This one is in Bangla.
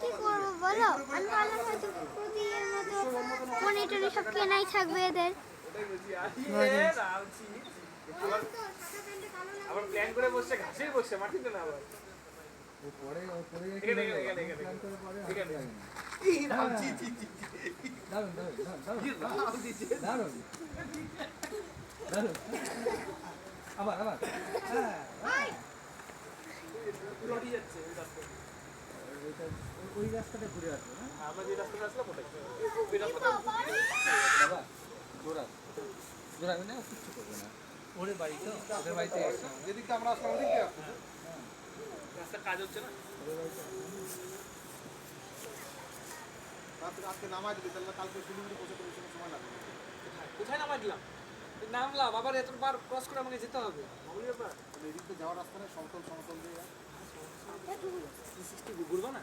কি করবো বলো, আমি ভাবলাম হয়তো প্রতিদিনের মতো মনিটরে সব কেনাই থাকবে এদের। আবার প্ল্যান করে বসছে, ঘাসেই বসছে, মাটিতে না আবার। পরে পরে এখানে এখানে এখানে প্ল্যান করে পরে এখানে। লাগে না। এই রামজি জি জি। দারুন দারুন দারুন এই রামজি জি। দারুন দারুন। আবার আবার হ্যাঁ লড়ি যাচ্ছে ওই রাস্তা। ওই রাস্তাটা ঘুরে আসবো না আমরা যে রাস্তাটা আসলাম ওটাই। ওই রাস্তাটা বাবা জোড়া জোড়াবে না কিচ্ছু করবে না ওরে বাড়ি তো ওদের বাড়িতে এসে যেদিকে আমরা আসলাম ওদিকে আসছে রাস্তার কাজ হচ্ছে না। আজকে নামাই দিবি তাহলে কালকে শিলিগুড়ি পৌঁছাতে বেশি সময় লাগবে না। কোথায় নামাই দিলাম? নামলাম আবার এতবার ক্রস করে আমাকে যেতে হবে। মামুলি ব্যাপার। এদিক দিয়ে যাওয়ার রাস্তা নেই, সমতল সমতল দিয়ে ঘুরবো না?